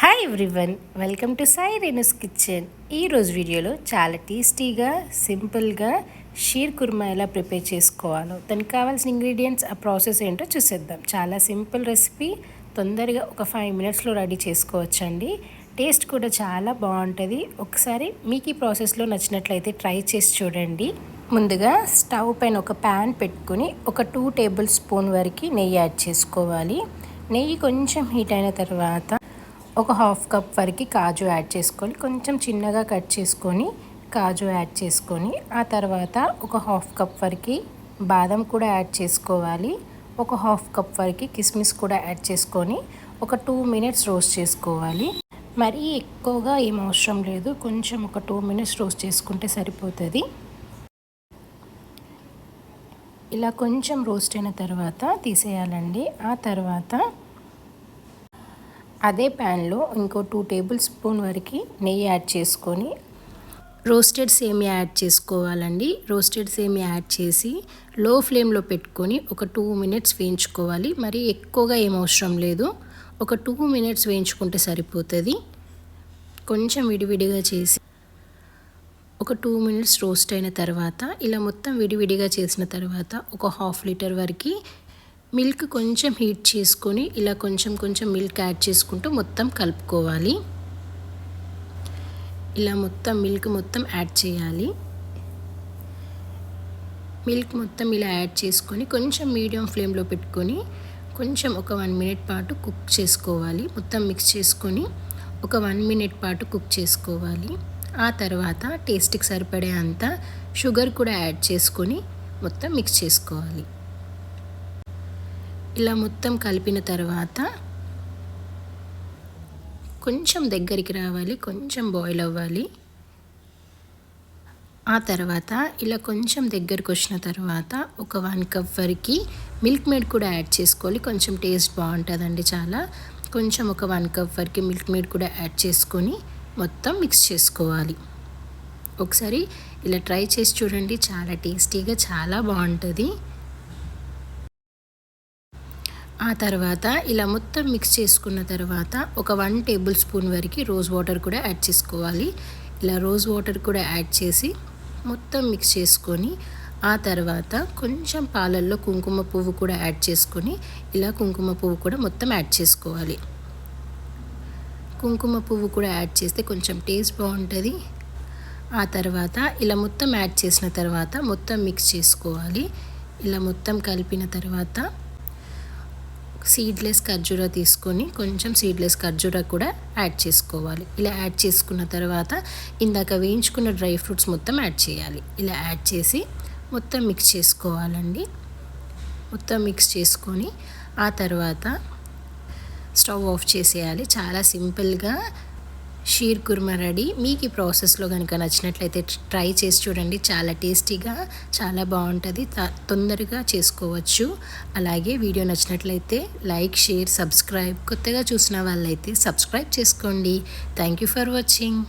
Hi everyone, welcome to Sai Renu's kitchen. ఈరోజు వీడియోలో చాలా టేస్టీగా సింపుల్గా షీర్ కుర్మా ఎలా ప్రిపేర్ చేసుకోవాలో దానికి కావాల్సిన ఇంగ్రీడియంట్స్, ఆ ప్రాసెస్ ఏంటో చూసేద్దాం. చాలా సింపుల్ రెసిపీ, తొందరగా ఒక 5 మినిట్స్లో రెడీ చేసుకోవచ్చండి. టేస్ట్ కూడా చాలా బాగుంటుంది. ఒకసారి మీకు ఈ ప్రాసెస్లో నచ్చినట్లయితే ట్రై చేసి చూడండి. ముందుగా స్టవ్ పైన ఒక ప్యాన్ పెట్టుకుని ఒక 2 టేబుల్ స్పూన్ వరకు నెయ్యి యాడ్ చేసుకోవాలి. నెయ్యి కొంచెం హీట్ అయిన తర్వాత ఒక 1/2 కప్ వరకు కాజు యాడ్ చేసుకోవాలి. కొంచెం చిన్నగా కట్ చేసుకొని కాజు యాడ్ చేసుకొని ఆ తర్వాత ఒక 1/2 కప్ వరకు బాదం కూడా యాడ్ చేసుకోవాలి. ఒక 1/2 కప్ వరకు కిస్మిస్ కూడా యాడ్ చేసుకొని ఒక 2 మినిట్స్ రోస్ట్ చేసుకోవాలి. మరీ ఎక్కువగా ఏం అవసరం లేదు, కొంచెం ఒక 2 మినిట్స్ రోస్ట్ చేసుకుంటే సరిపోతుంది. ఇలా కొంచెం రోస్ట్ అయిన తర్వాత తీసేయాలండి. ఆ తర్వాత అదే ప్యాన్లో ఇంకో 2 టేబుల్ స్పూన్ వరకు నెయ్యి యాడ్ చేసుకొని రోస్టెడ్ సేమియా యాడ్ చేసుకోవాలండి. రోస్టెడ్ సేమియా యాడ్ చేసి లో ఫ్లేమ్లో పెట్టుకొని ఒక 2 మినిట్స్ వేయించుకోవాలి. మరి ఎక్కువగా ఏం అవసరం లేదు, ఒక 2 మినిట్స్ వేయించుకుంటే సరిపోతుంది. కొంచెం విడివిడిగా చేసి ఒక 2 మినిట్స్ రోస్ట్ అయిన తర్వాత ఇలా మొత్తం విడివిడిగా చేసిన తర్వాత ఒక 1/2 లీటర్ వరకు మిల్క్ కొంచెం హీట్ చేసుకొని ఇలా కొంచెం కొంచెం మిల్క్ యాడ్ చేసుకుంటూ మొత్తం కలుపుకోవాలి. ఇలా మొత్తం మిల్క్ మొత్తం యాడ్ చేయాలి. మిల్క్ మొత్తం ఇలా యాడ్ చేసుకొని కొంచెం మీడియం ఫ్లేమ్లో పెట్టుకొని కొంచెం ఒక 1 మినిట్ పాటు కుక్ చేసుకోవాలి. మొత్తం మిక్స్ చేసుకొని ఒక 1 మినిట్ పాటు కుక్ చేసుకోవాలి. ఆ తర్వాత టేస్ట్కి సరిపడే అంత షుగర్ కూడా యాడ్ చేసుకొని మొత్తం మిక్స్ చేసుకోవాలి. ఇలా మొత్తం కలిపిన తర్వాత కొంచెం దగ్గరికి రావాలి, కొంచెం బాయిల్ అవ్వాలి. ఆ తర్వాత ఇలా కొంచెం దగ్గరకు వచ్చిన తర్వాత ఒక 1 కప్ వరకు మిల్క్ మేడ్ కూడా యాడ్ చేసుకోవాలి. కొంచెం టేస్ట్ బాగుంటుందండి చాలా. కొంచెం ఒక 1 కప్ వరకు మిల్క్ మేడ్ కూడా యాడ్ చేసుకొని మొత్తం మిక్స్ చేసుకోవాలి. ఒకసారి ఇలా ట్రై చేసి చూడండి, చాలా టేస్టీగా చాలా బాగుంటుంది. ఆ తర్వాత ఇలా మొత్తం మిక్స్ చేసుకున్న తర్వాత ఒక 1 టేబుల్ స్పూన్ వరకు రోజ్ వాటర్ కూడా యాడ్ చేసుకోవాలి. ఇలా రోజ్ వాటర్ కూడా యాడ్ చేసి మొత్తం మిక్స్ చేసుకొని ఆ తర్వాత కొంచెం పాలల్లో కుంకుమ పువ్వు కూడా యాడ్ చేసుకొని ఇలా కుంకుమ పువ్వు కూడా మొత్తం యాడ్ చేసుకోవాలి. కుంకుమ పువ్వు కూడా యాడ్ చేస్తే కొంచెం టేస్ట్ బాగుంటుంది. ఆ తర్వాత ఇలా మొత్తం యాడ్ చేసిన తర్వాత మొత్తం మిక్స్ చేసుకోవాలి. ఇలా మొత్తం కలిపిన తర్వాత సీడ్లెస్ ఖర్జూరా తీసుకొని కొంచెం సీడ్లెస్ ఖర్జూరా కూడా యాడ్ చేసుకోవాలి. ఇలా యాడ్ చేసుకున్న తర్వాత ఇందాక వేయించుకున్న డ్రై ఫ్రూట్స్ మొత్తం యాడ్ చేయాలి. ఇలా యాడ్ చేసి మొత్తం మిక్స్ చేసుకోవాలండి. మొత్తం మిక్స్ చేసుకొని ఆ తర్వాత స్టవ్ ఆఫ్ చేసేయాలి. చాలా సింపుల్గా షీర్ కుర్మా రెడీ. మీకు ఈ ప్రాసెస్లో కనుక నచ్చినట్లయితే ట్రై చేసి చూడండి. చాలా టేస్టీగా చాలా బాగుంటుంది, తొందరగా చేసుకోవచ్చు. అలాగే వీడియో నచ్చినట్లయితే లైక్, షేర్, సబ్స్క్రైబ్. కొత్తగా చూసిన వాళ్ళైతే సబ్స్క్రైబ్ చేసుకోండి. Thank you for watching.